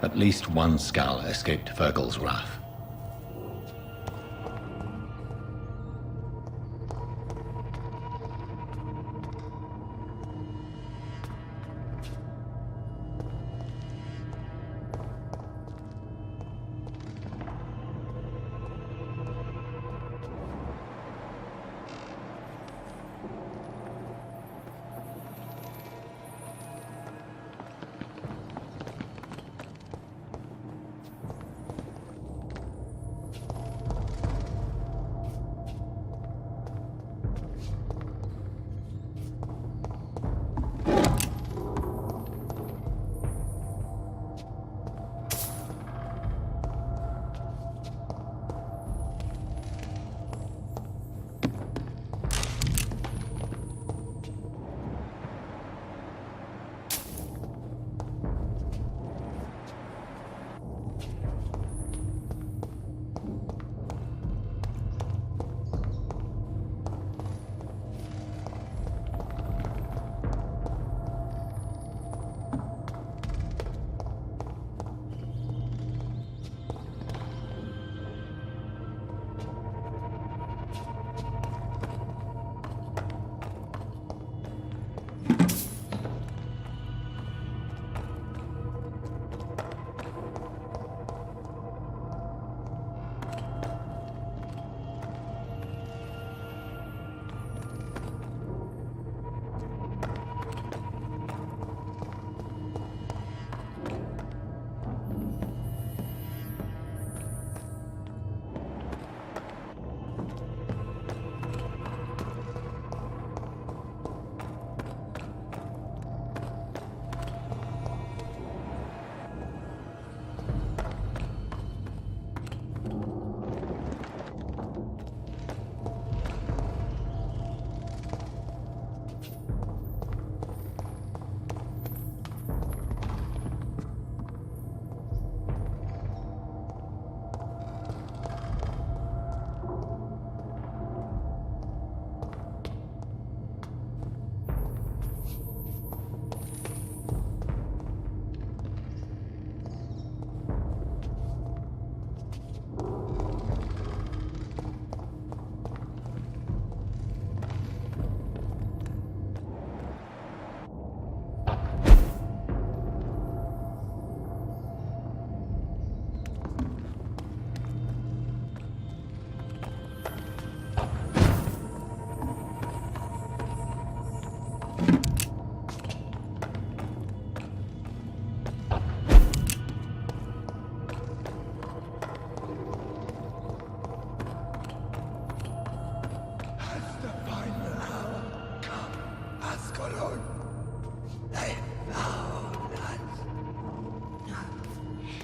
At least one skull escaped Fergal's wrath.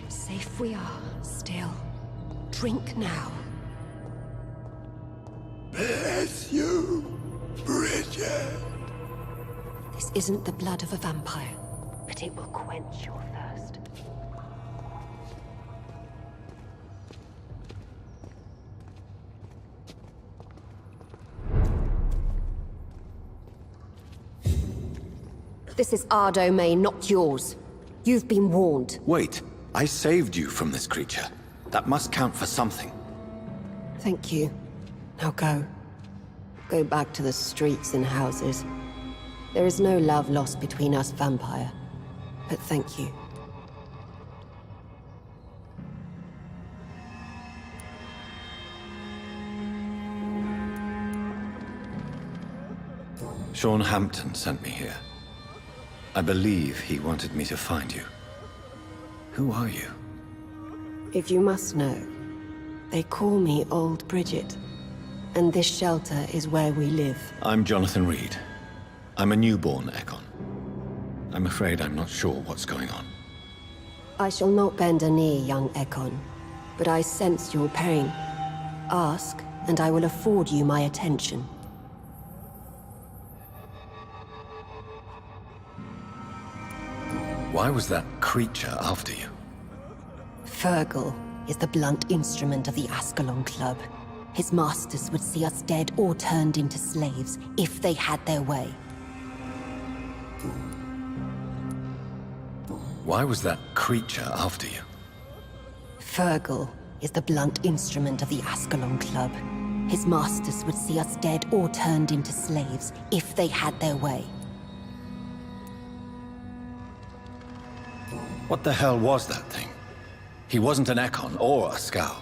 Safe we are, still. Drink now. Bless you, Bridget. This isn't the blood of a vampire, but it will quench your thirst. This is our domain, not yours. You've been warned. Wait, I saved you from this creature. That must count for something. Thank you. Now go. Go back to the streets and houses. There is no love lost between us, Vampire. But thank you. Sean Hampton sent me here. I believe he wanted me to find you. Who are you? If you must know, they call me Old Bridget. And this shelter is where we live. I'm Jonathan Reed. I'm a newborn Ekon. I'm afraid I'm not sure what's going on. I shall not bend a knee, young Ekon. But I sense your pain. Ask, and I will afford you my attention. Why was that creature after you? Fergal is the blunt instrument of the Ascalon Club. His masters would see us dead or turned into slaves, if they had their way. Why was that creature after you? Fergal is the blunt instrument of the Ascalon Club. His masters would see us dead or turned into slaves if they had their way. What the hell was that thing? He wasn't an Ekon or a Scow.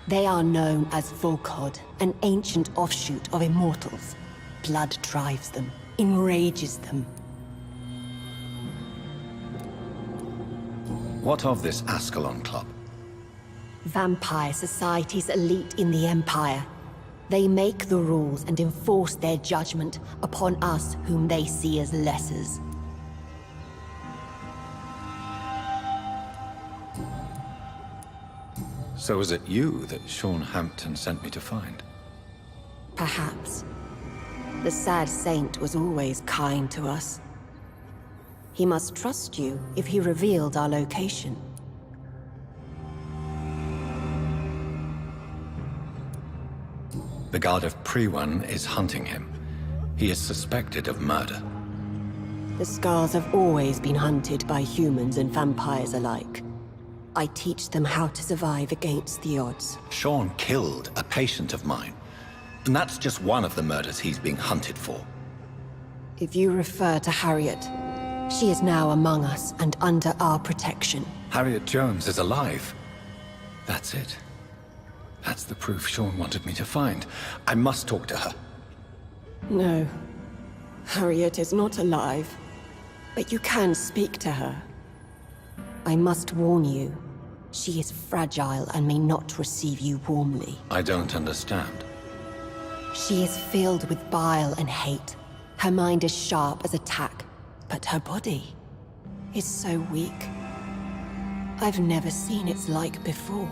They are known as Volkod, an ancient offshoot of immortals. Blood drives them, enrages them. What of this Ascalon Club? Vampire society's elite in the Empire. They make the rules and enforce their judgment upon us whom they see as lessers. So is it you that Sean Hampton sent me to find? Perhaps. The sad saint was always kind to us. He must trust you if he revealed our location. The guard of Prewan is hunting him. He is suspected of murder. The Scars have always been hunted by humans and vampires alike. I teach them how to survive against the odds. Sean killed a patient of mine. And that's just one of the murders he's being hunted for. If you refer to Harriet, she is now among us and under our protection. Harriet Jones is alive. That's it. That's the proof Sean wanted me to find. I must talk to her. No. Harriet is not alive. But you can speak to her. I must warn you. She is fragile and may not receive you warmly. I don't understand. She is filled with bile and hate. Her mind is sharp as a tack, but her body is so weak. I've never seen its like before.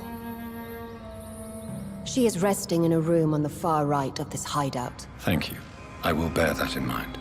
She is resting in a room on the far right of this hideout. Thank you. I will bear that in mind.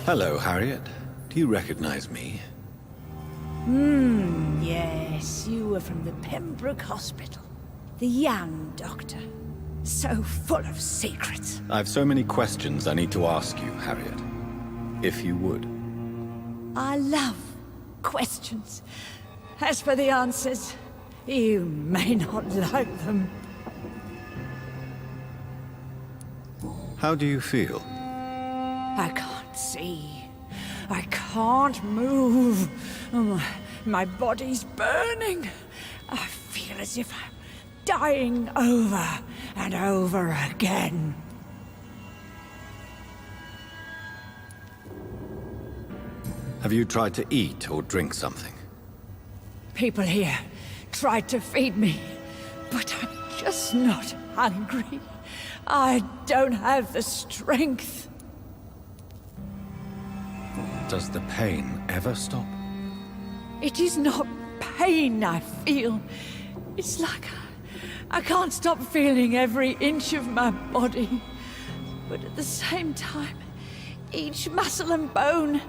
Hello, Harriet. Do you recognize me? Yes, you were from the Pembroke Hospital. The young doctor. So full of secrets. I've so many questions I need to ask you, Harriet. If you would. I love questions. As for the answers, you may not like them. How do you feel? I can't see. I can't move. My body's burning. I feel as if I'm dying over and over again. Have you tried to eat or drink something? People here tried to feed me, but I'm just not hungry. I don't have the strength. Does the pain ever stop? It is not pain I feel. It's like I can't stop feeling every inch of my body. But at the same time, each muscle and bone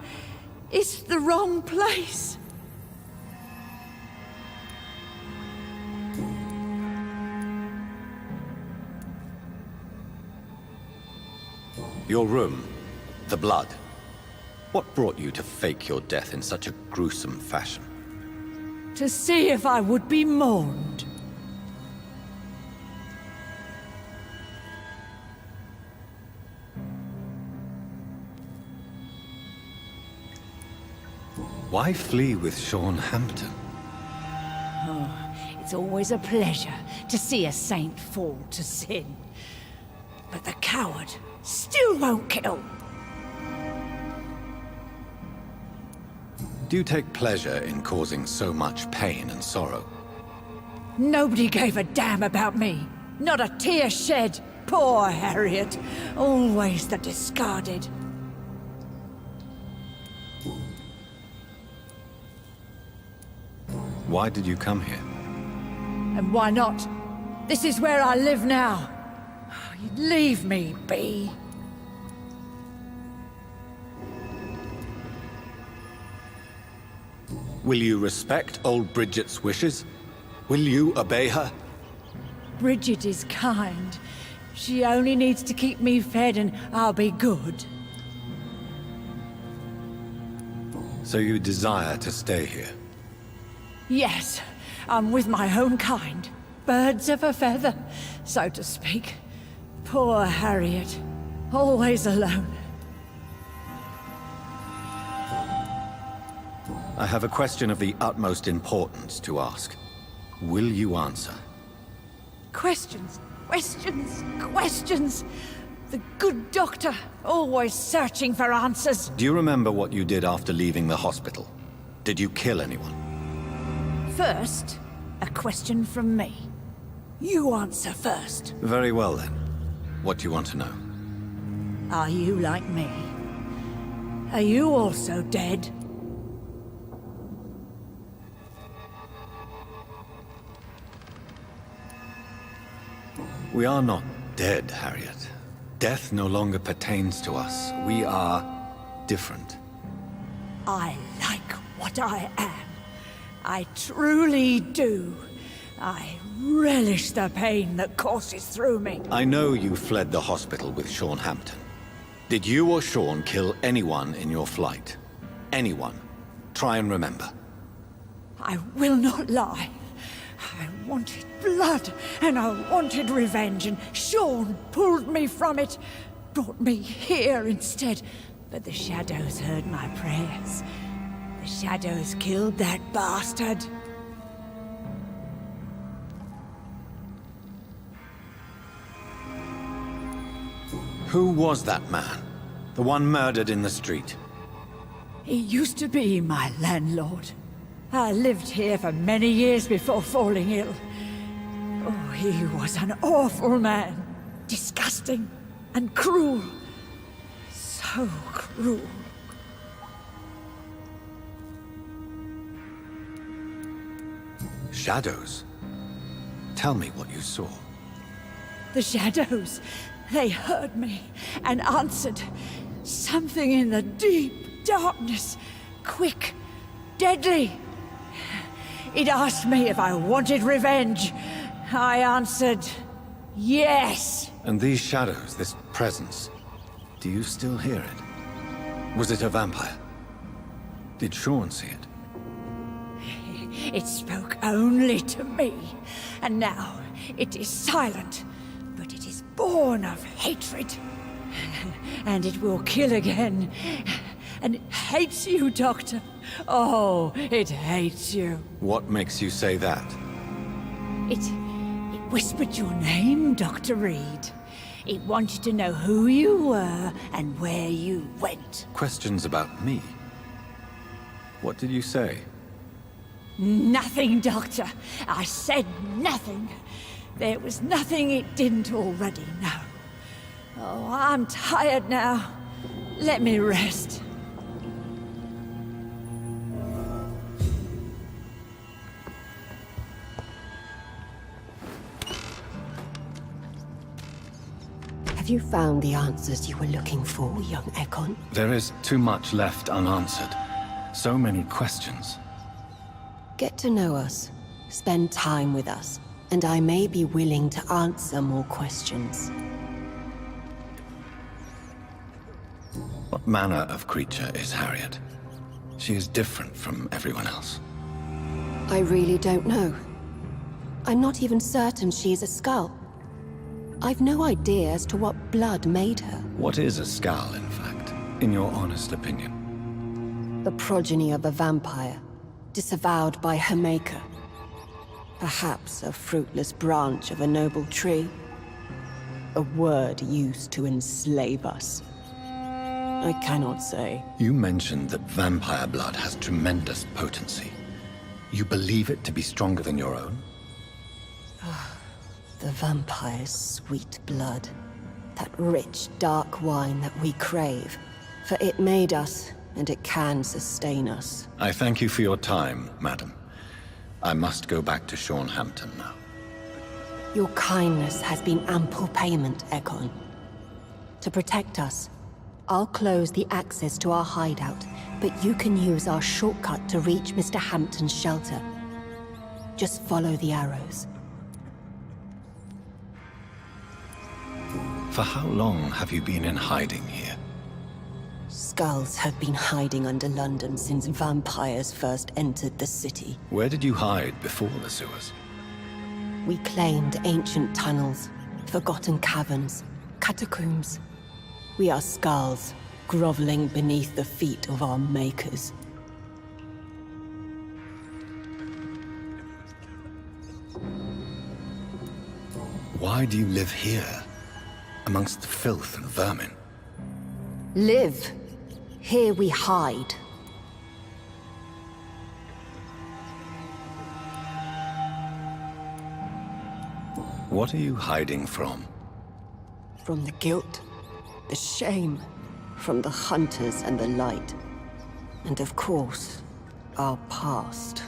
is the wrong place. Your room, the blood. What brought you to fake your death in such a gruesome fashion? To see if I would be mourned. Why flee with Sean Hampton? It's always a pleasure to see a saint fall to sin. But the coward still won't kill. Do you take pleasure in causing so much pain and sorrow? Nobody gave a damn about me. Not a tear shed. Poor Harriet. Always the discarded. Why did you come here? And why not? This is where I live now. Leave me be. Will you respect old Bridget's wishes? Will you obey her? Bridget is kind. She only needs to keep me fed and I'll be good. So you desire to stay here? Yes, I'm with my own kind. Birds of a feather, so to speak. Poor Harriet. Always alone. I have a question of the utmost importance to ask. Will you answer? Questions, questions, questions. The good doctor, always searching for answers. Do you remember what you did after leaving the hospital? Did you kill anyone? First, a question from me. You answer first. Very well then. What do you want to know? Are you like me? Are you also dead? We are not dead, Harriet. Death no longer pertains to us. We are different. I like what I am. I truly do. I relish the pain that courses through me. I know you fled the hospital with Sean Hampton. Did you or Sean kill anyone in your flight? Anyone? Try and remember. I will not lie. I wanted blood, and I wanted revenge, and Sean pulled me from it, brought me here instead. But the shadows heard my prayers. The shadows killed that bastard. Who was that man? The one murdered in the street? He used to be my landlord. I lived here for many years before falling ill. Oh, he was an awful man. Disgusting and cruel. So cruel. Shadows? Tell me what you saw. The shadows, they heard me and answered. Something in the deep darkness. Quick, deadly. It asked me if I wanted revenge. I answered, yes. And these shadows, this presence, do you still hear it? Was it a vampire? Did Sean see it? It spoke only to me, and now it is silent, but it is born of hatred. And it will kill again. And it hates you, Doctor. Oh, it hates you. What makes you say that? It whispered your name, Dr. Reed. It wanted to know who you were and where you went. Questions about me? What did you say? Nothing, Doctor. I said nothing. There was nothing it didn't already know. Oh, I'm tired now. Let me rest. Have you found the answers you were looking for, young Ekon? There is too much left unanswered. So many questions. Get to know us, spend time with us, and I may be willing to answer more questions. What manner of creature is Harriet? She is different from everyone else. I really don't know. I'm not even certain she is a skull. I've no idea as to what blood made her. What is a skull, in fact, in your honest opinion? The progeny of a vampire, disavowed by her maker. Perhaps a fruitless branch of a noble tree. A word used to enslave us. I cannot say. You mentioned that vampire blood has tremendous potency. You believe it to be stronger than your own? The vampire's sweet blood. That rich, dark wine that we crave. For it made us, and it can sustain us. I thank you for your time, madam. I must go back to Hampton now. Your kindness has been ample payment, Ekon. To protect us, I'll close the access to our hideout, but you can use our shortcut to reach Mr. Hampton's shelter. Just follow the arrows. For how long have you been in hiding here? Skulls have been hiding under London since vampires first entered the city. Where did you hide before the sewers? We claimed ancient tunnels, forgotten caverns, catacombs. We are skulls, groveling beneath the feet of our makers. Why do you live here, amongst the filth and vermin? Live. Here we hide. What are you hiding from? From the guilt, the shame, from the hunters and the light. And of course, our past.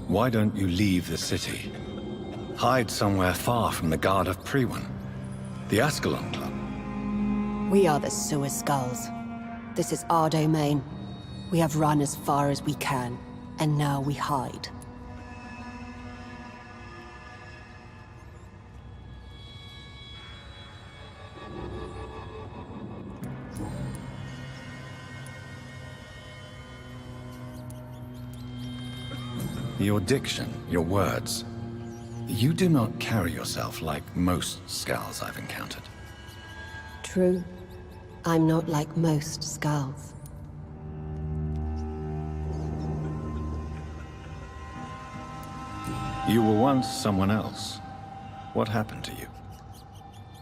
Why don't you leave the city? Hide somewhere far from the guard of Priwen, the Ascalon Club. We are the sewer skulls. This is our domain. We have run as far as we can, and now we hide. Your diction, your words. You do not carry yourself like most skulls I've encountered. True. I'm not like most skulls. You were once someone else. What happened to you?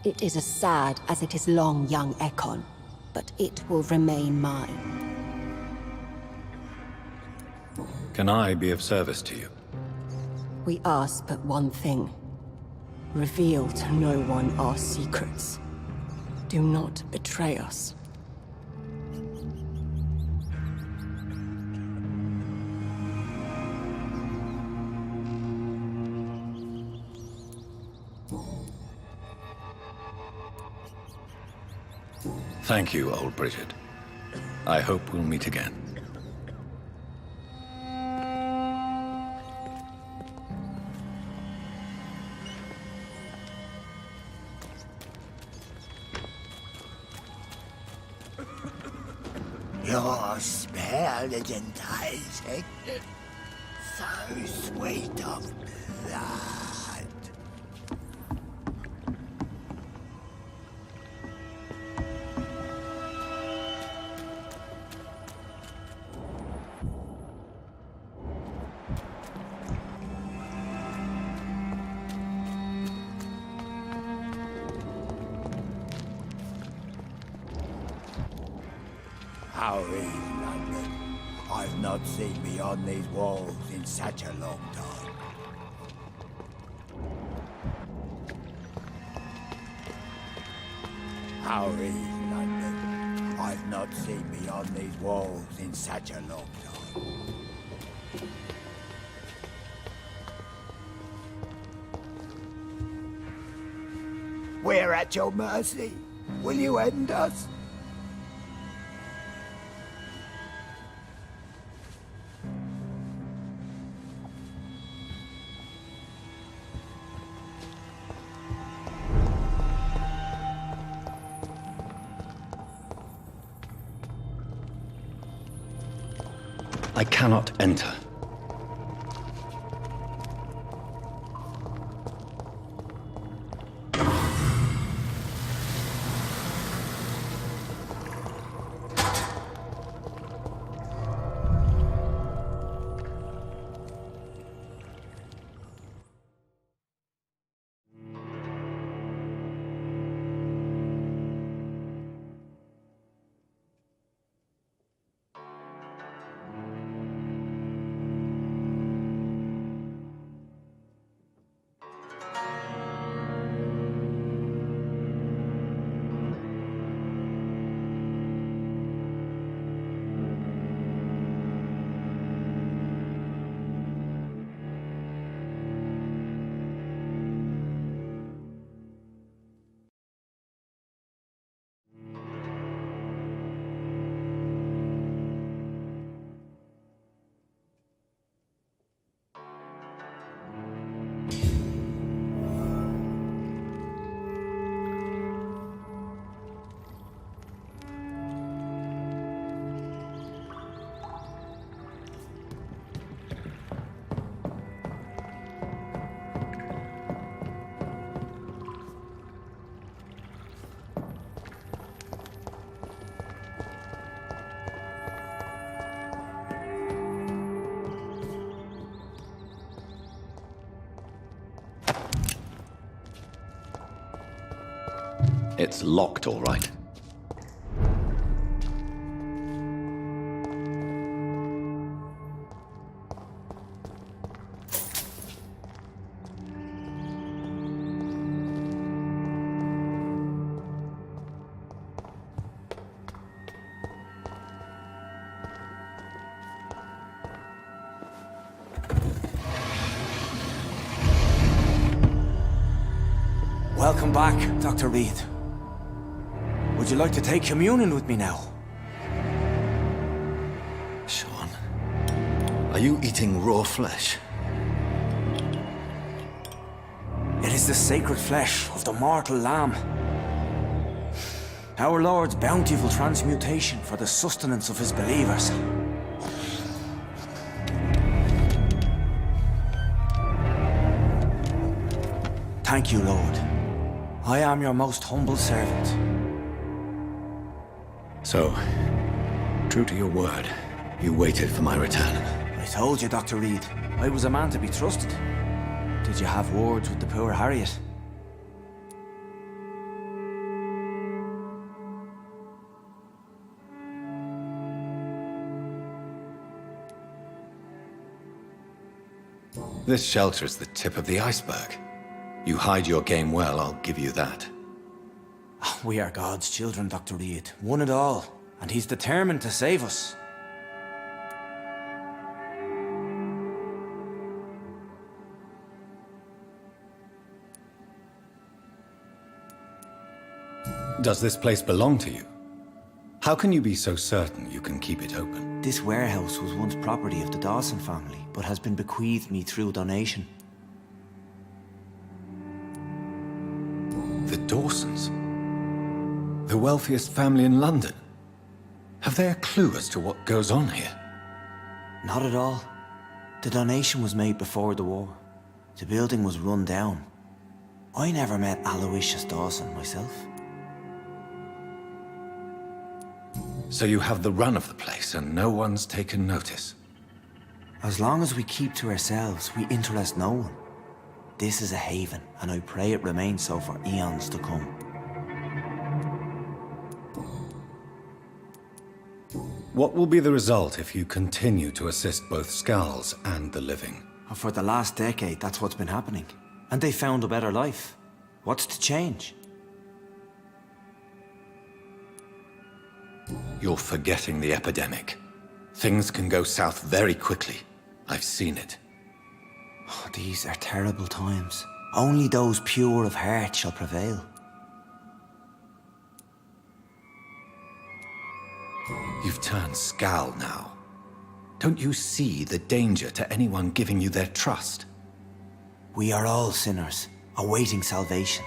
It is as sad as it is long, young Ekon, but it will remain mine. Can I be of service to you? We ask but one thing. Reveal to no one our secrets. Do not betray us. Thank you, old Bridget. I hope we'll meet again. You're spared against Isaac. So sweet of blood. How is London? I've not seen beyond these walls in such a long time. How is London? I've not seen beyond these walls in such a long time. We're at your mercy. Will you end us? I cannot enter. It's locked, all right. Welcome back, Dr. Reed. Would you like to take communion with me now? Sean, are you eating raw flesh? It is the sacred flesh of the mortal lamb. Our Lord's bountiful transmutation for the sustenance of his believers. Thank you, Lord. I am your most humble servant. So, true to your word, you waited for my return. I told you, Dr. Reed, I was a man to be trusted. Did you have words with the poor Harriet? This shelter is the tip of the iceberg. You hide your game well, I'll give you that. We are God's children, Dr. Reed, one and all, and he's determined to save us. Does this place belong to you? How can you be so certain you can keep it open? This warehouse was once property of the Dawson family, but has been bequeathed me through donation. The Dawsons? The wealthiest family in London? Have they a clue as to what goes on here? Not at all. The donation was made before the war. The building was run down. I never met Aloysius Dawson myself. So you have the run of the place and no one's taken notice? As long as we keep to ourselves, we interest no one. This is a haven, and I pray it remains so for eons to come. What will be the result if you continue to assist both Skulls and the living? For the last decade, that's what's been happening. And they found a better life. What's to change? You're forgetting the epidemic. Things can go south very quickly. I've seen it. Oh, these are terrible times. Only those pure of heart shall prevail. You've turned Skal now. Don't you see the danger to anyone giving you their trust? We are all sinners, awaiting salvation.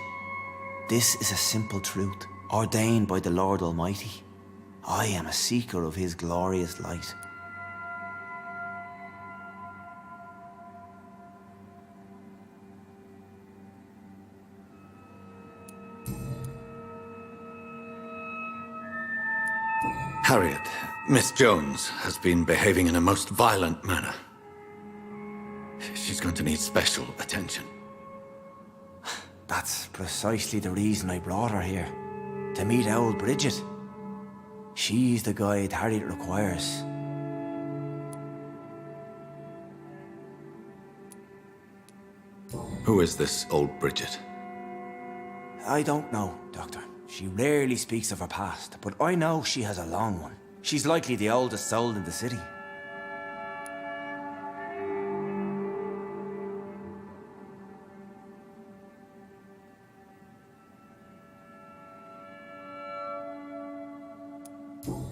This is a simple truth, ordained by the Lord Almighty. I am a seeker of His glorious light. Harriet, Miss Jones has been behaving in a most violent manner. She's going to need special attention. That's precisely the reason I brought her here. To meet old Bridget. She's the guide Harriet requires. Who is this old Bridget? I don't know, Doctor. She rarely speaks of her past, but I know she has a long one. She's likely the oldest soul in the city.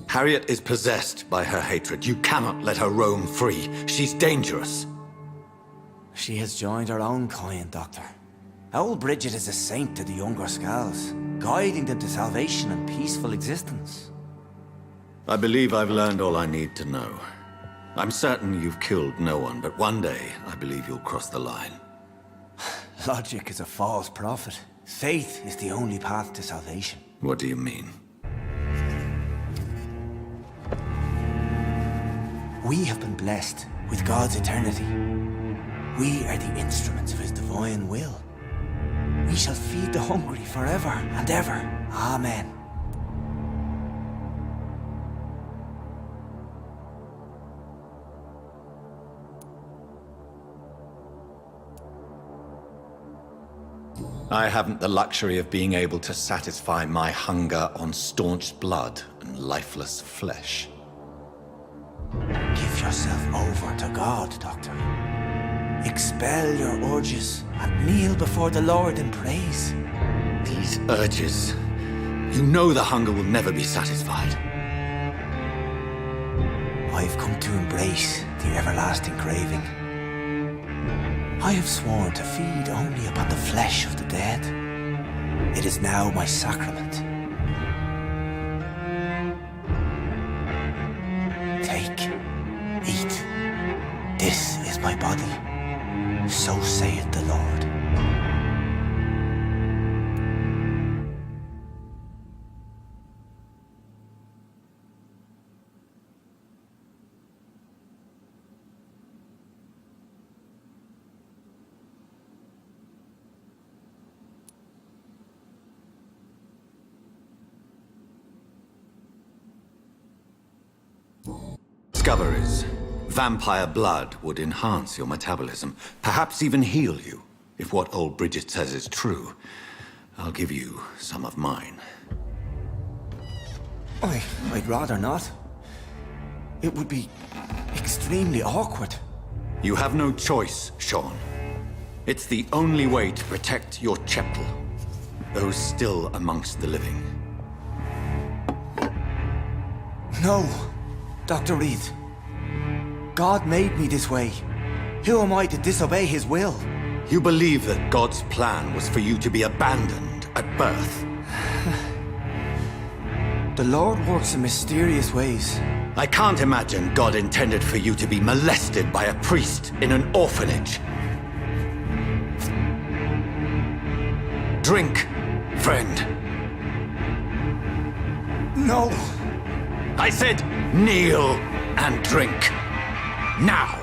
Harriet is possessed by her hatred. You cannot let her roam free. She's dangerous. She has joined her own kind, Doctor. Old Bridget is a saint to the younger Skulls, guiding them to salvation and peaceful existence. I believe I've learned all I need to know. I'm certain you've killed no one, but one day I believe you'll cross the line. Logic is a false prophet. Faith is the only path to salvation. What do you mean? We have been blessed with God's eternity. We are the instruments of His divine will. We shall feed the hungry forever and ever. Amen. I haven't the luxury of being able to satisfy my hunger on staunched blood and lifeless flesh. Give yourself over to God, Doctor. Expel your urges and kneel before the Lord in praise. These urges. You know the hunger will never be satisfied. I've come to embrace the everlasting craving. I have sworn to feed only upon the flesh of the dead. It is now my sacrament. Take, eat. This is my body. So saith the Lord. Discoveries. Vampire blood would enhance your metabolism, perhaps even heal you. If what old Bridget says is true, I'll give you some of mine. I'd rather not. It would be extremely awkward. You have no choice, Sean. It's the only way to protect your cheptel, those still amongst the living. No, Dr. Reed. God made me this way. Who am I to disobey His will? You believe that God's plan was for you to be abandoned at birth. The Lord works in mysterious ways. I can't imagine God intended for you to be molested by a priest in an orphanage. Drink, friend. No! I said kneel and drink. Now!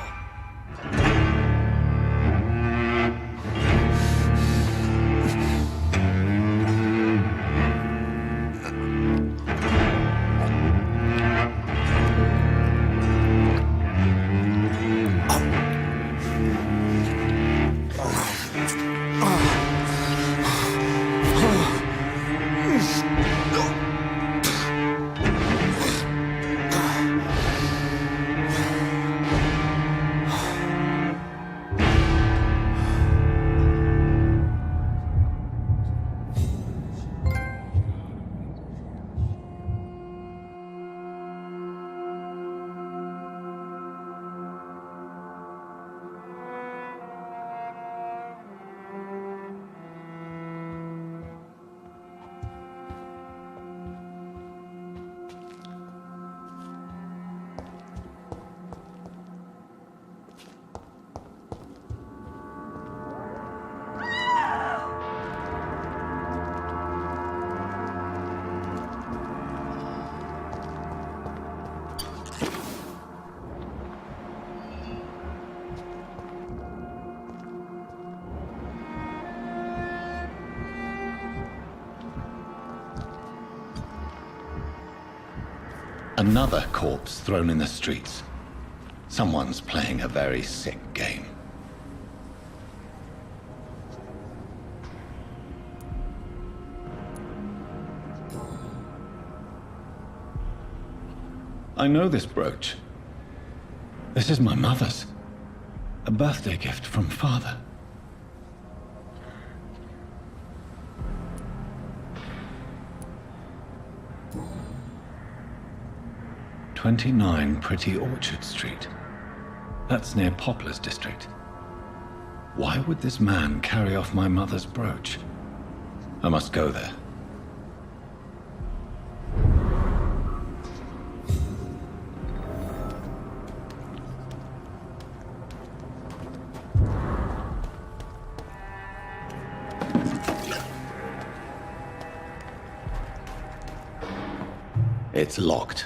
Another corpse thrown in the streets. Someone's playing a very sick game. I know this brooch. This is my mother's. A birthday gift from father. "29 Pretty Orchard Street. That's near Poplar's district. Why would this man carry off my mother's brooch? I must go there. It's locked.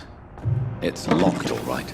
It's locked, all right.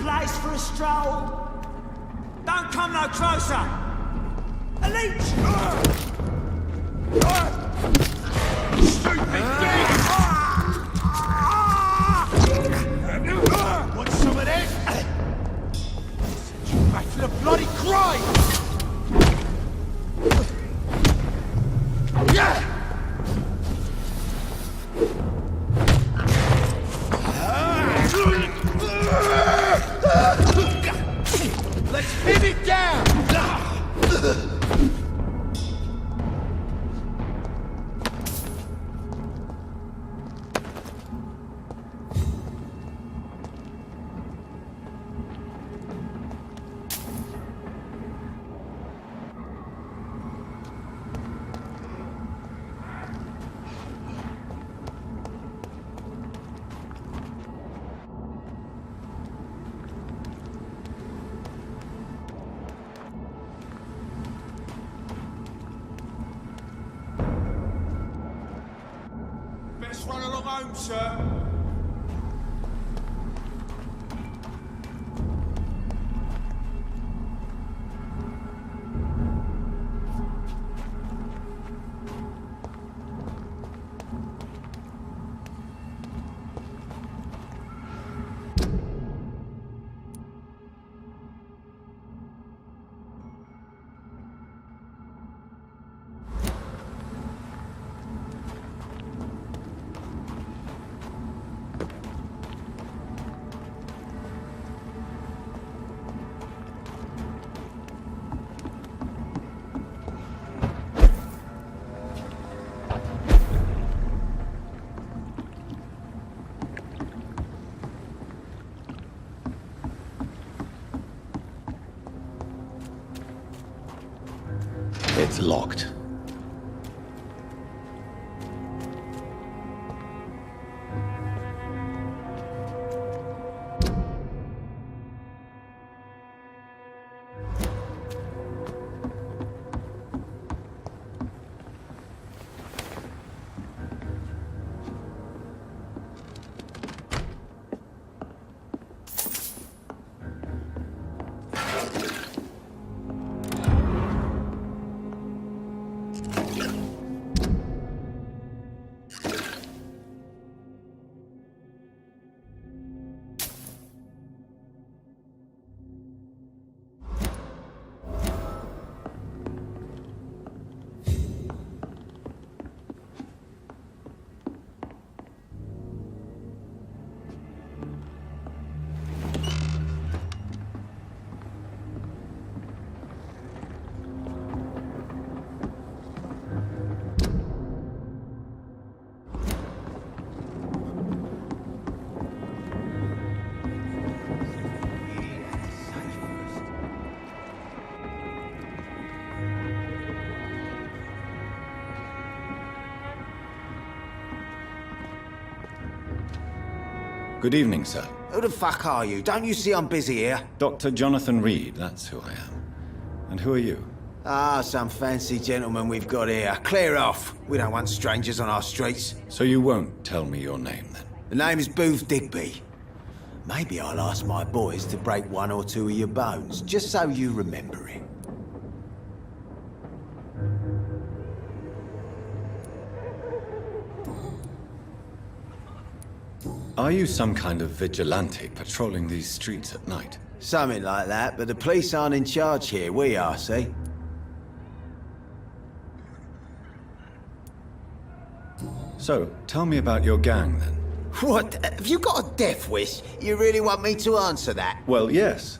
place for a stroll? Don't come no closer! A leech! Stupid thing! Want some of this? Send you back to the bloody grave! Yeah! Let's pin it down! Best run along home, sir. It's locked. Good evening, sir. Who the fuck are you? Don't you see I'm busy here? Dr. Jonathan Reed, that's who I am. And who are you? Ah, some fancy gentleman we've got here. Clear off. We don't want strangers on our streets. So you won't tell me your name, then? The name is Booth Digby. Maybe I'll ask my boys to break one or two of your bones, just so you remember it. Are you some kind of vigilante patrolling these streets at night? Something like that, but the police aren't in charge here. We are, see? So, tell me about your gang, then. What? Have you got a death wish? You really want me to answer that? Well, yes.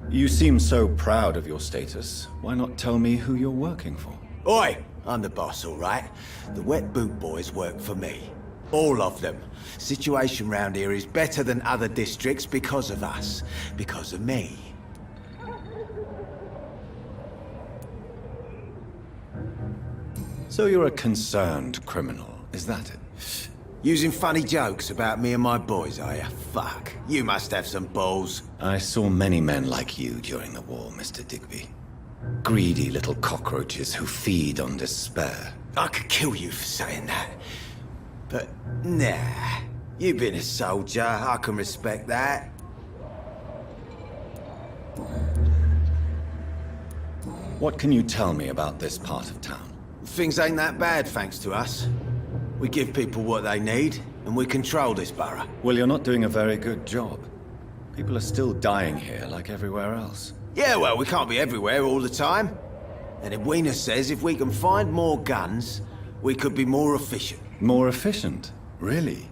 You seem so proud of your status. Why not tell me who you're working for? Oi! I'm the boss, all right? The Wet Boot Boys work for me. All of them. Situation round here is better than other districts because of us. Because of me. So you're a concerned criminal, is that it? Using funny jokes about me and my boys, are you? Fuck. You must have some balls. I saw many men like you during the war, Mr. Digby. Greedy little cockroaches who feed on despair. I could kill you for saying that. But, nah. You've been a soldier. I can respect that. What can you tell me about this part of town? Things ain't that bad, thanks to us. We give people what they need, and we control this borough. Well, you're not doing a very good job. People are still dying here like everywhere else. Yeah, well, we can't be everywhere all the time. And Edwina says if we can find more guns, we could be more efficient. More efficient? Really?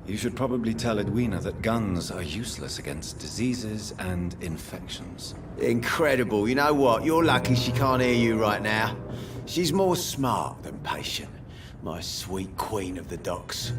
You should probably tell Edwina that guns are useless against diseases and infections. Incredible. You know what? You're lucky she can't hear you right now. She's more smart than patient. My sweet queen of the docks.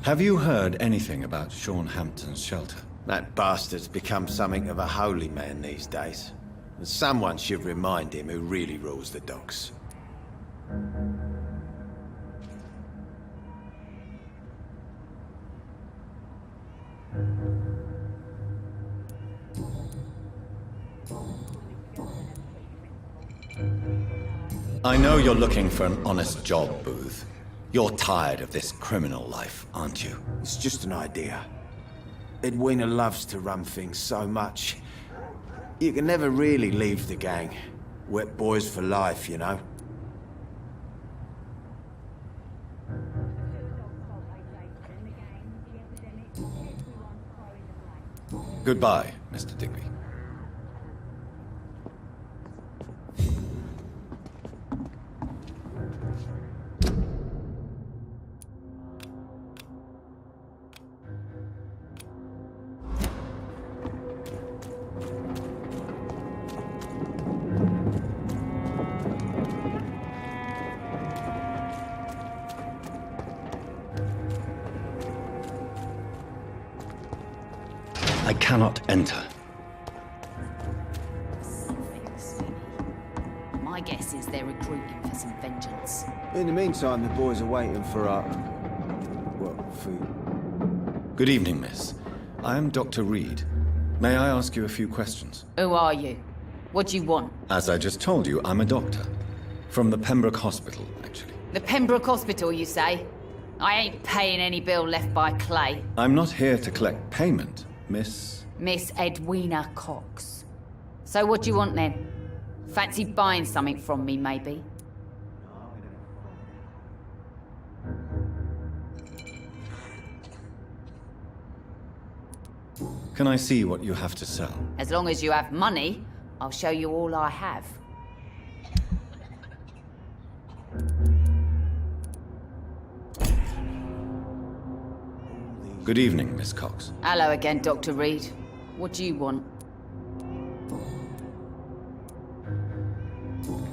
Have you heard anything about Sean Hampton's shelter? That bastard's become something of a holy man these days. And someone should remind him who really rules the docks. I know you're looking for an honest job, Booth. You're tired of this criminal life, aren't you? It's just an idea. Edwina loves to run things so much. You can never really leave the gang. Wet boys for life, you know? Goodbye, Mr. Digby. I cannot enter. My guess is they're recruiting for some vengeance. In the meantime, the boys are waiting for food. Good evening, miss. I am Dr. Reed. May I ask you a few questions? Who are you? What do you want? As I just told you, I'm a doctor. From the Pembroke Hospital, actually. The Pembroke Hospital, you say? I ain't paying any bill left by Clay. I'm not here to collect payment, Miss... Miss Edwina Cox. So what do you want then? Fancy buying something from me, maybe? Can I see what you have to sell? As long as you have money, I'll show you all I have. Good evening, Miss Cox. Hello again, Dr. Reed. What do you want?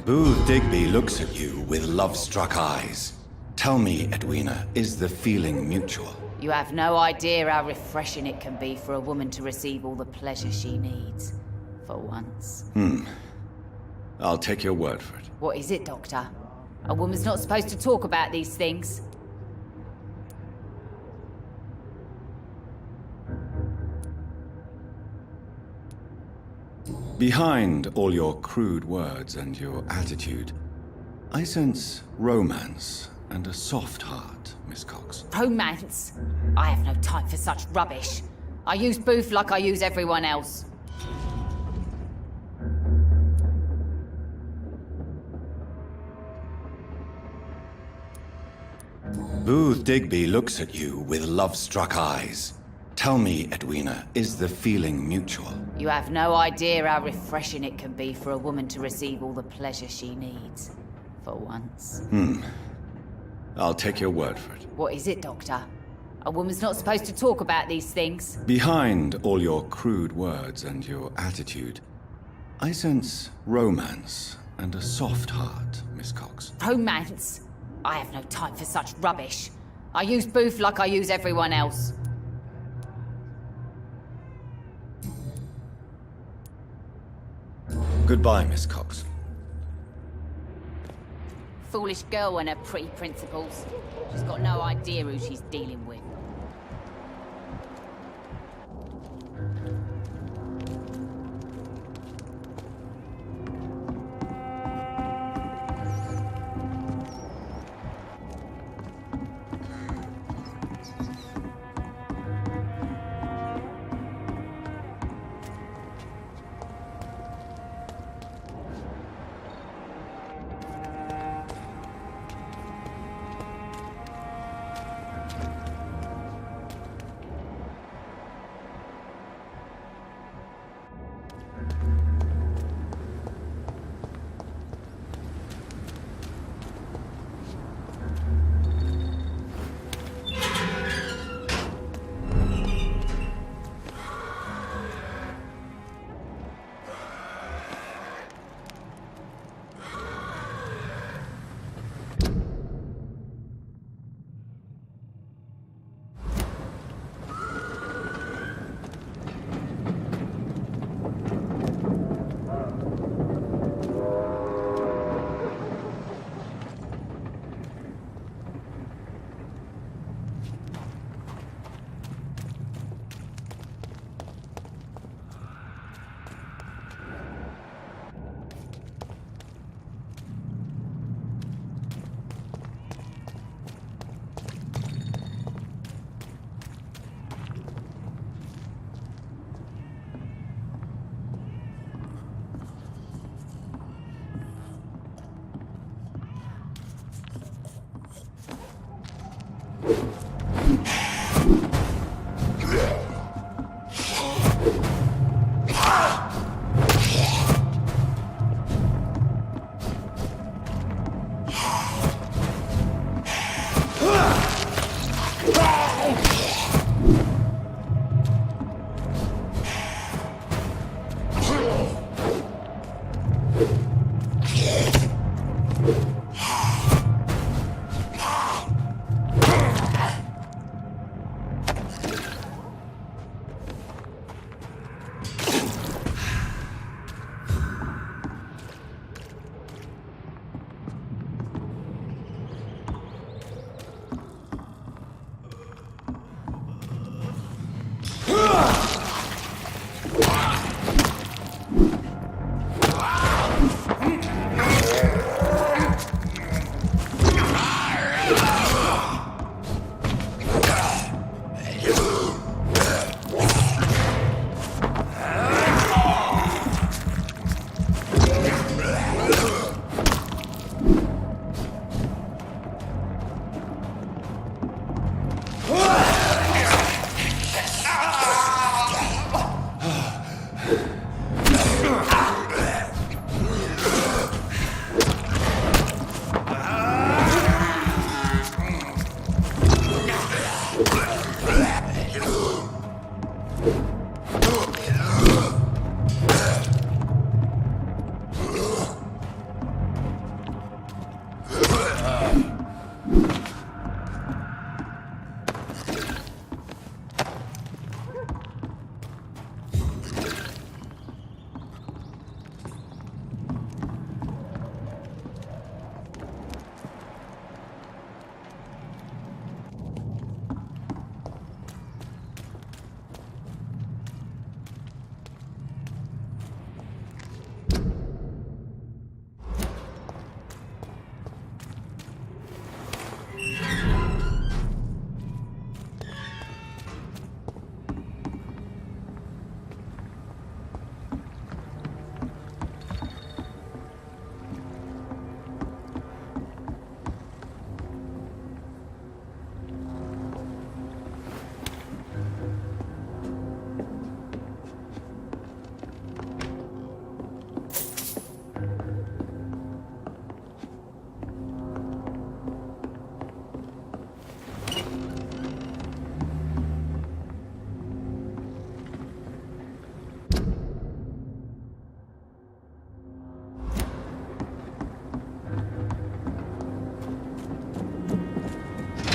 Booth Digby looks at you with love-struck eyes. Tell me, Edwina, is the feeling mutual? You have no idea how refreshing it can be for a woman to receive all the pleasure she needs. For once. I'll take your word for it. What is it, Doctor? A woman's not supposed to talk about these things. Behind all your crude words and your attitude, I sense romance and a soft heart, Miss Cox. Romance? I have no time for such rubbish. I use Booth like I use everyone else. Booth Digby looks at you with love-struck eyes. Tell me, Edwina, is the feeling mutual? You have no idea how refreshing it can be for a woman to receive all the pleasure she needs. For once. I'll take your word for it. What is it, Doctor? A woman's not supposed to talk about these things. Behind all your crude words and your attitude, I sense romance and a soft heart, Miss Cox. Romance? I have no time for such rubbish. I use Booth like I use everyone else. Goodbye, Miss Cox. Foolish girl and her pretty principles. She's got no idea who she's dealing with.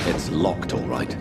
It's locked, all right.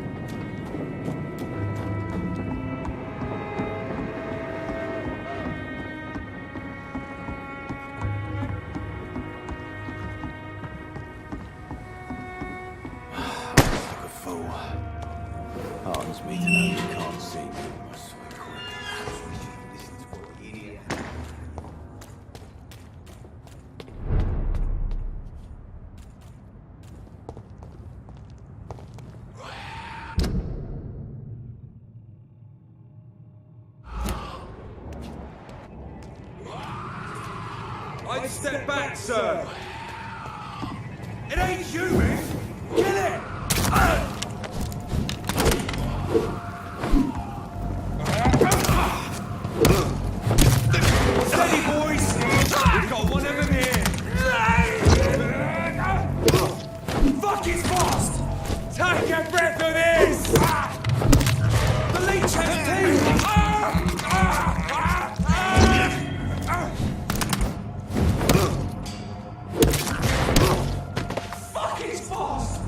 I'd step back, sir. It ain't human. Kill it! Steady, boys! We've got one of them here. Fuck, it's fast! Take a breath of this! The leech has teeth! Fuck, it's fast!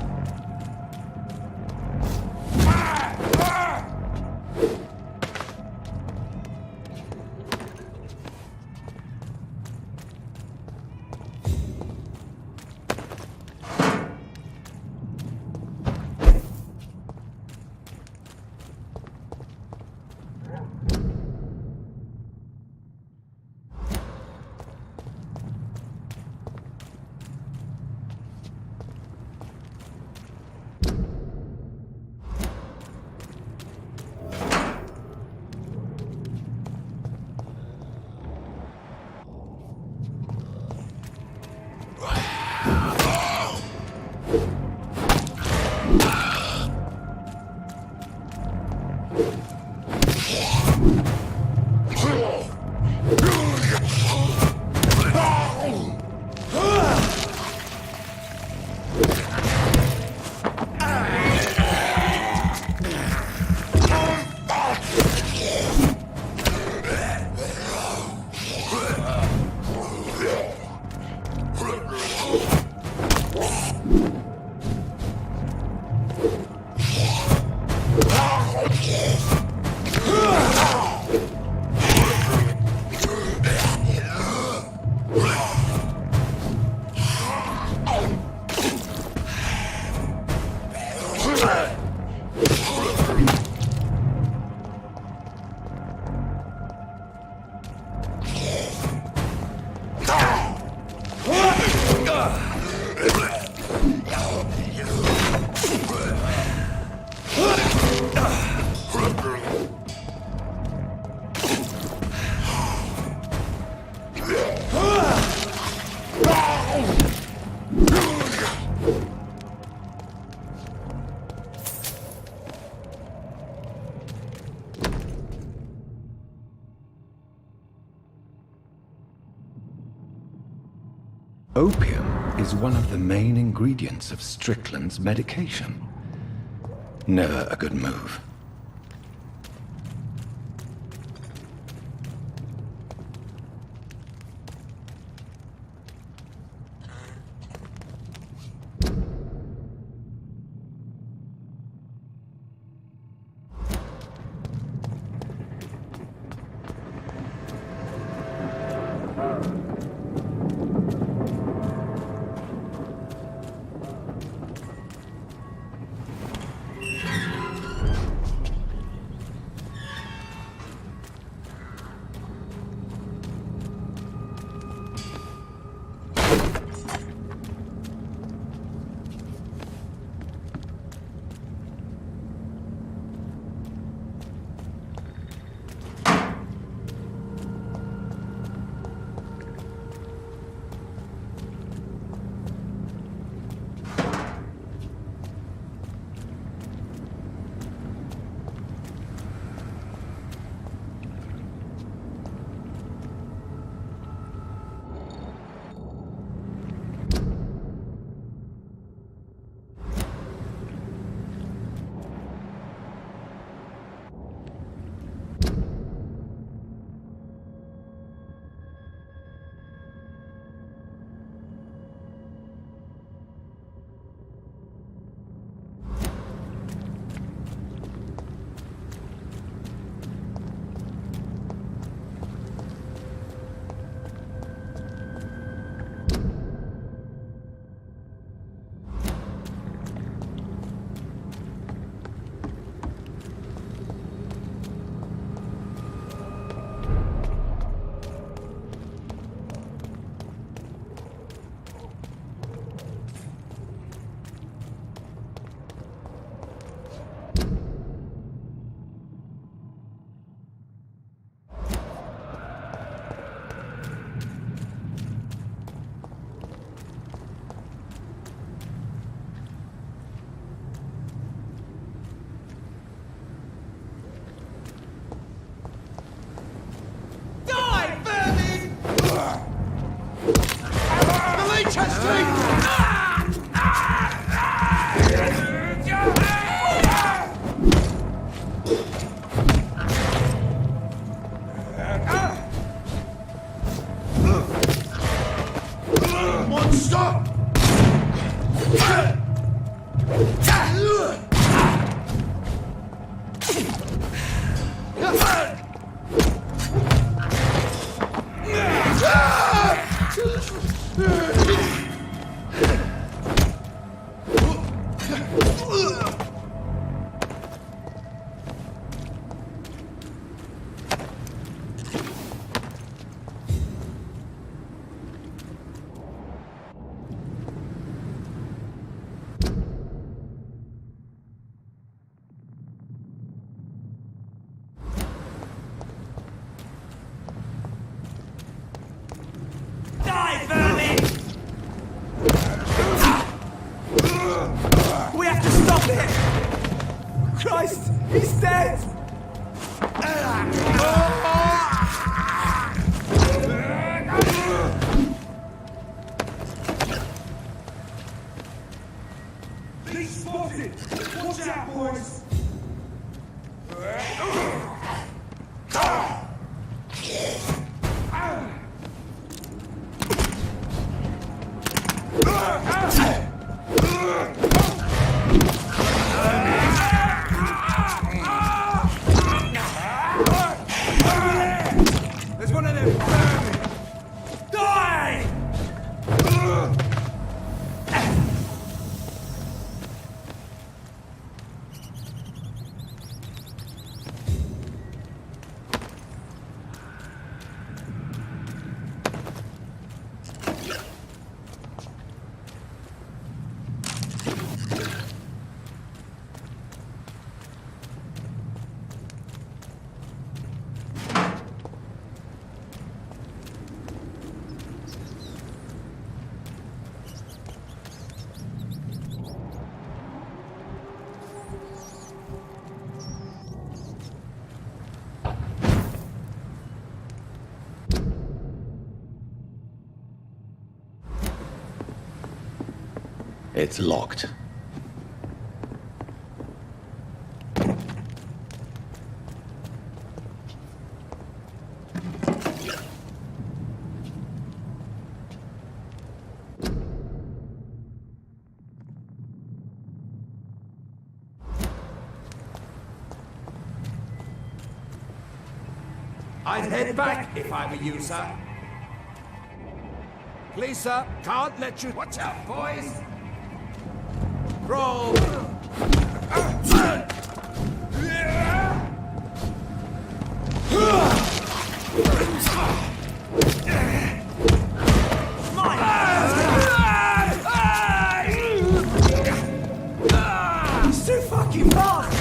Opium is one of the main ingredients of Strickland's medication. Never a good move. Die, vermin! We have to stop it! Christ, he's dead! He's spotted! Watch out, boys! There's one of them vermin! Die! It's locked. I'd head back if I were you, sir. Please, sir, can't let you... Watch out, boys! Roll! He's too fucking fast!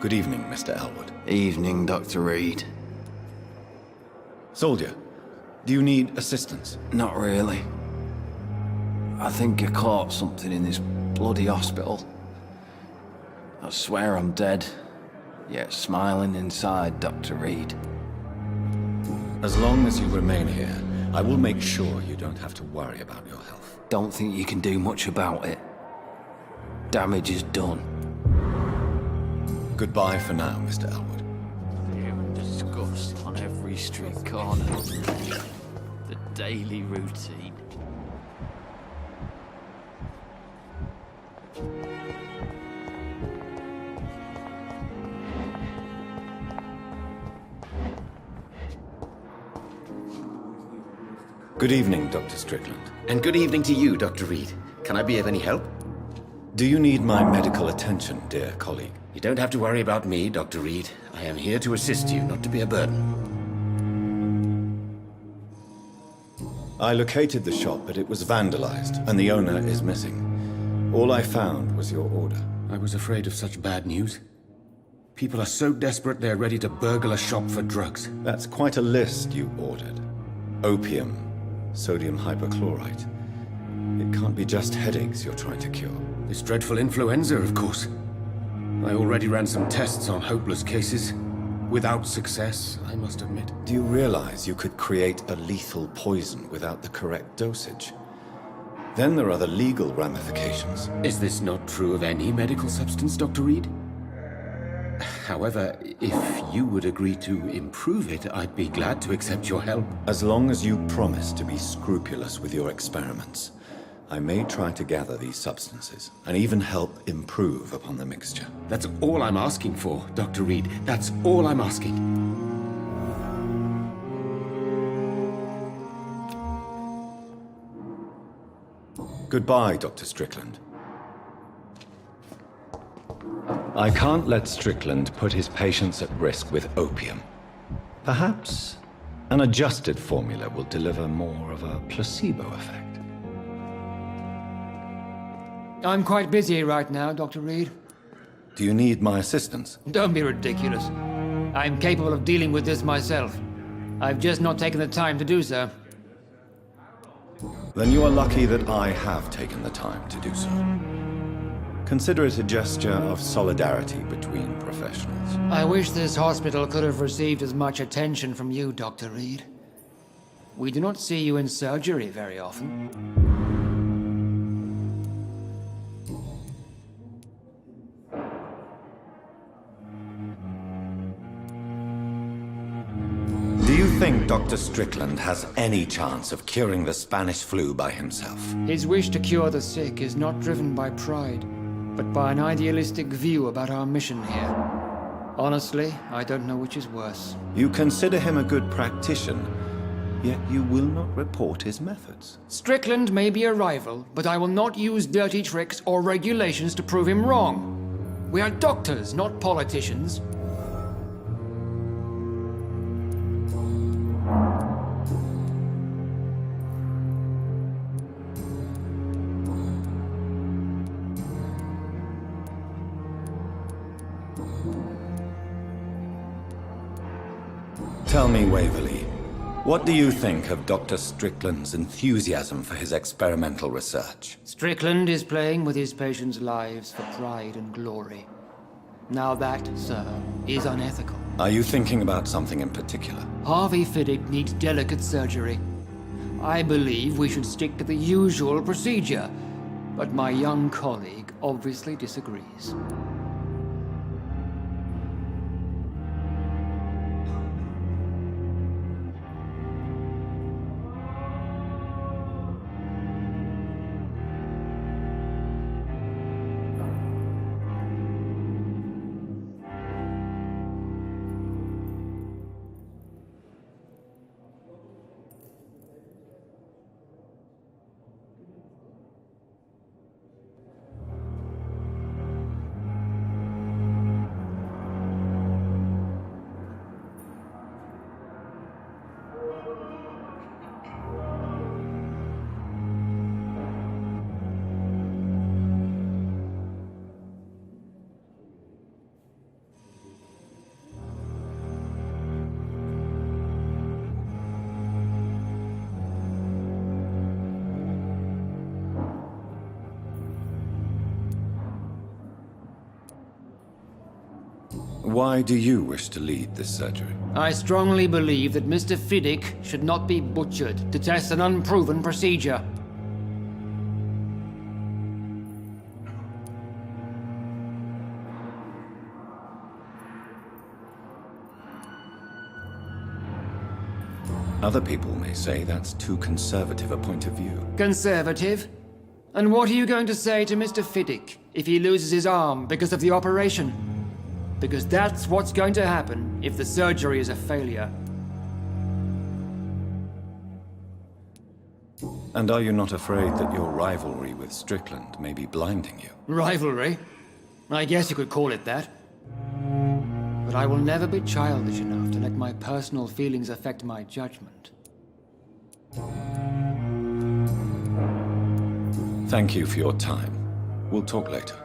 Good evening, Mr. Elwood. Evening, Dr. Reed. Soldier, do you need assistance? Not really. I think I caught something in this bloody hospital. I swear I'm dead, yet smiling inside, Dr. Reed. As long as you remain here, I will make sure you don't have to worry about your health. Don't think you can do much about it. Damage is done. Goodbye for now, Mr. Elwood. Disgust on every street corner. The daily routine. Good evening, Dr. Strickland. And good evening to you, Dr. Reed. Can I be of any help? Do you need my medical attention, dear colleague? You don't have to worry about me, Dr. Reed. I am here to assist you, not to be a burden. I located the shop, but it was vandalized, and the owner is missing. All I found was your order. I was afraid of such bad news. People are so desperate they're ready to burgle a shop for drugs. That's quite a list you ordered. Opium, sodium hypochlorite. It can't be just headaches you're trying to cure. This dreadful influenza, of course. I already ran some tests on hopeless cases. Without success, I must admit. Do you realize you could create a lethal poison without the correct dosage? Then there are the legal ramifications. Is this not true of any medical substance, Dr. Reed? However, if you would agree to improve it, I'd be glad to accept your help. As long as you promise to be scrupulous with your experiments, I may try to gather these substances, and even help improve upon the mixture. That's all I'm asking for, Dr. Reed. That's all I'm asking. Goodbye, Dr. Strickland. I can't let Strickland put his patients at risk with opium. Perhaps an adjusted formula will deliver more of a placebo effect. I'm quite busy right now, Dr. Reed. Do you need my assistance? Don't be ridiculous. I'm capable of dealing with this myself. I've just not taken the time to do so. Then you are lucky that I have taken the time to do so. Consider it a gesture of solidarity between professionals. I wish this hospital could have received as much attention from you, Dr. Reed. We do not see you in surgery very often. Do you think Dr. Strickland has any chance of curing the Spanish flu by himself? His wish to cure the sick is not driven by pride, but by an idealistic view about our mission here. Honestly, I don't know which is worse. You consider him a good practitioner, yet you will not report his methods. Strickland may be a rival, but I will not use dirty tricks or regulations to prove him wrong. We are doctors, not politicians. Tell me, Waverly, what do you think of Dr. Strickland's enthusiasm for his experimental research? Strickland is playing with his patients' lives for pride and glory. Now that, sir, is unethical. Are you thinking about something in particular? Harvey Fiddick needs delicate surgery. I believe we should stick to the usual procedure, but my young colleague obviously disagrees. Why do you wish to lead this surgery? I strongly believe that Mr. Fiddick should not be butchered to test an unproven procedure. Other people may say that's too conservative a point of view. Conservative? And what are you going to say to Mr. Fiddick if he loses his arm because of the operation? Because that's what's going to happen if the surgery is a failure. And are you not afraid that your rivalry with Strickland may be blinding you? Rivalry? I guess you could call it that. But I will never be childish enough to let my personal feelings affect my judgment. Thank you for your time. We'll talk later.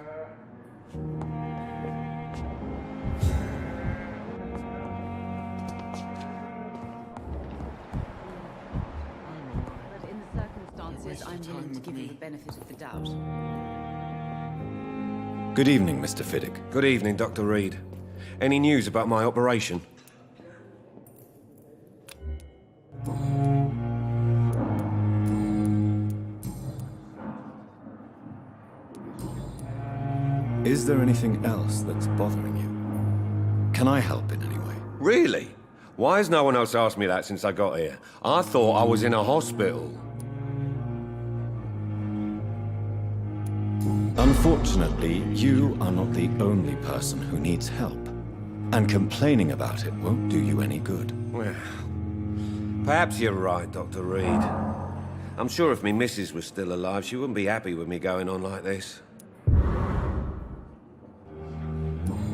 I'm willing to give you the benefit of the doubt. Good evening, Mr. Fiddick. Good evening, Dr. Reed. Any news about my operation? Is there anything else that's bothering you? Can I help in any way? Really? Why has no one else asked me that since I got here? I thought I was in a hospital. Unfortunately, you are not the only person who needs help. And complaining about it won't do you any good. Well, perhaps you're right, Dr. Reed. I'm sure if me missus was still alive, she wouldn't be happy with me going on like this.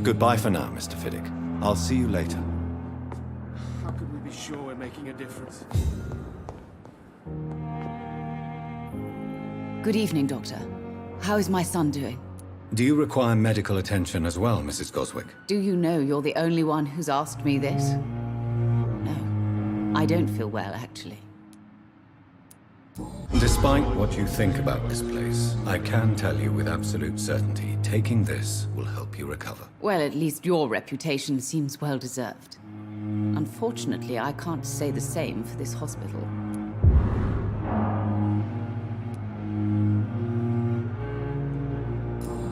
Goodbye for now, Mr. Fiddick. I'll see you later. How could we be sure we're making a difference? Good evening, Doctor. How is my son doing? Do you require medical attention as well, Mrs. Goswick? Do you know you're the only one who's asked me this? No. I don't feel well, actually. Despite what you think about this place, I can tell you with absolute certainty, taking this will help you recover. Well, at least your reputation seems well-deserved. Unfortunately, I can't say the same for this hospital.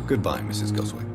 Goodbye, Mrs. Goswick.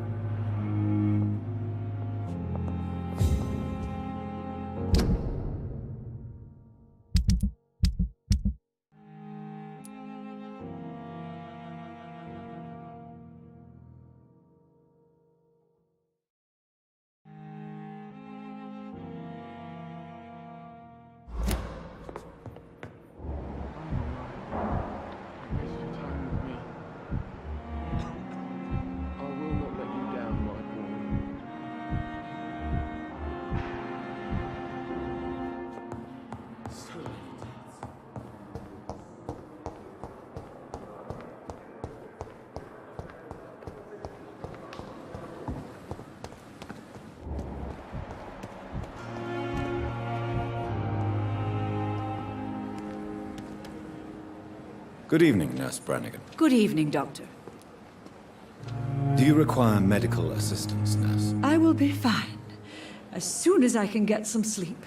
Good evening, Nurse Brannigan. Good evening, Doctor. Do you require medical assistance, Nurse? I will be fine, as soon as I can get some sleep.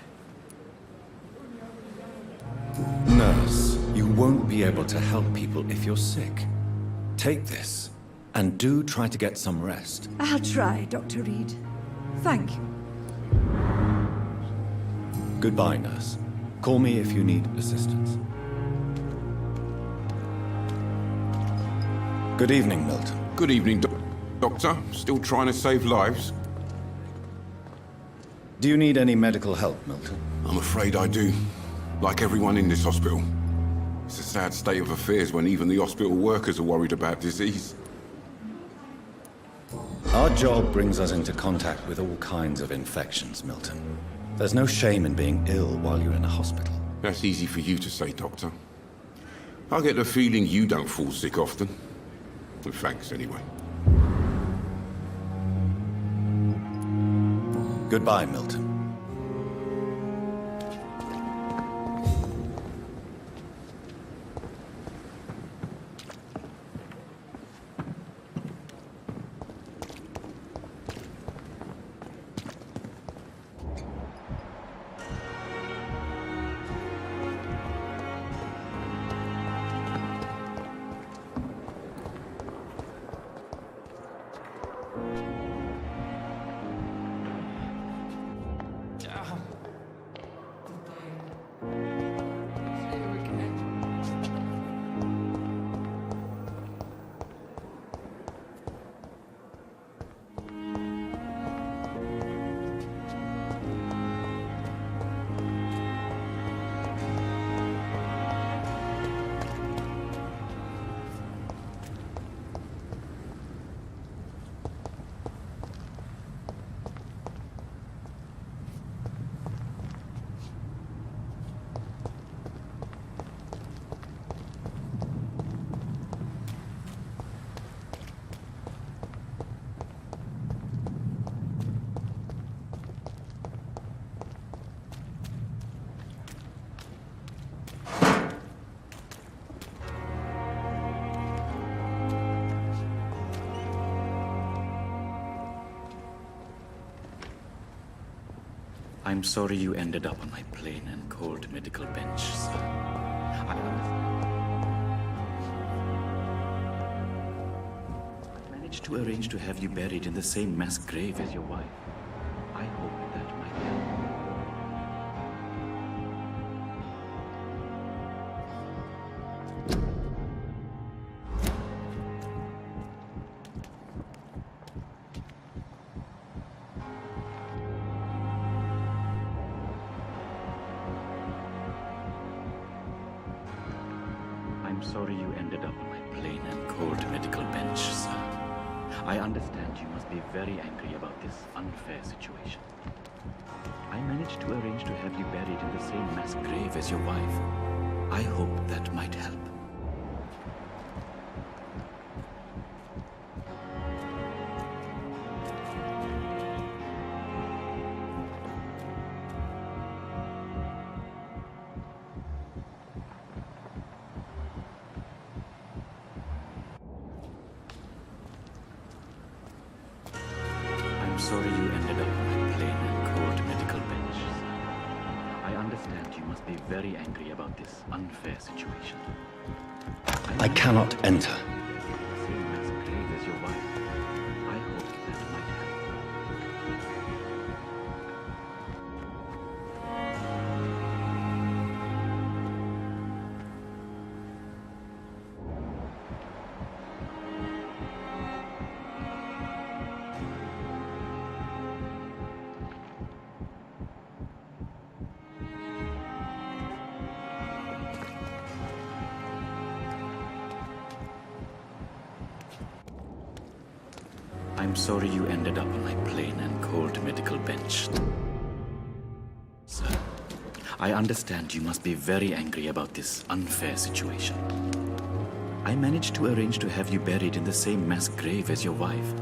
Nurse, you won't be able to help people if you're sick. Take this, and do try to get some rest. I'll try, Dr. Reed. Thank you. Goodbye, Nurse. Call me if you need assistance. Good evening, Milton. Good evening, Doctor. Still trying to save lives? Do you need any medical help, Milton? I'm afraid I do. Like everyone in this hospital. It's a sad state of affairs when even the hospital workers are worried about disease. Our job brings us into contact with all kinds of infections, Milton. There's no shame in being ill while you're in a hospital. That's easy for you to say, Doctor. I get the feeling you don't fall sick often. Well, thanks, anyway. Goodbye, Milton. I'm sorry you ended up on my plain and cold medical bench, sir. I managed to arrange to have you buried in the same mass grave as your wife. I hope that might help. I'm sorry you ended up on my plain and cold medical bench, sir. I understand you must be very angry about this unfair situation. I managed to arrange to have you buried in the same mass grave as your wife. I hope that might help. I'm sorry you ended up on a plain and cold medical bench, sir. I understand you must be very angry about this unfair situation. I cannot enter. The same mass grave as your wife. I hope that might help. I'm sorry you ended up on my plain and cold medical bench, sir. I understand you must be very angry about this unfair situation. I managed to arrange to have you buried in the same mass grave as your wife.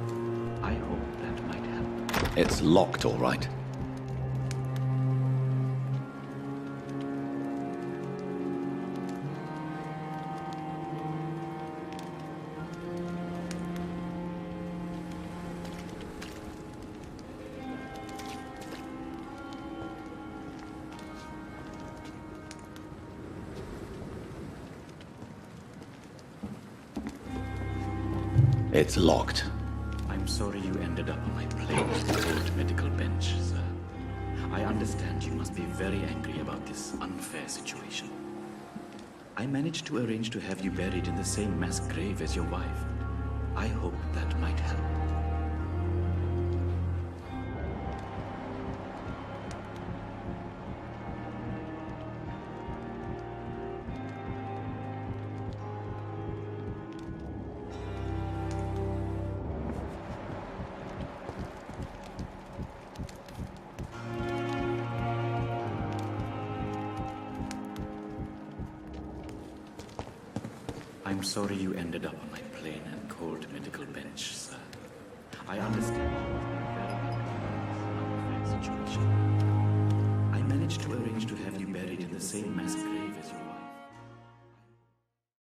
I hope that might help. It's locked, all right. It's locked. I'm sorry you ended up on my plain and cold medical bench, sir. I understand you must be very angry about this unfair situation. I managed to arrange to have you buried in the same mass grave as your wife. I hope that might help. I'm sorry you ended up on my plain and cold medical bench, sir. I understand you must be very angry about this unfair situation. I managed to arrange to have you buried in the same mass grave as your wife.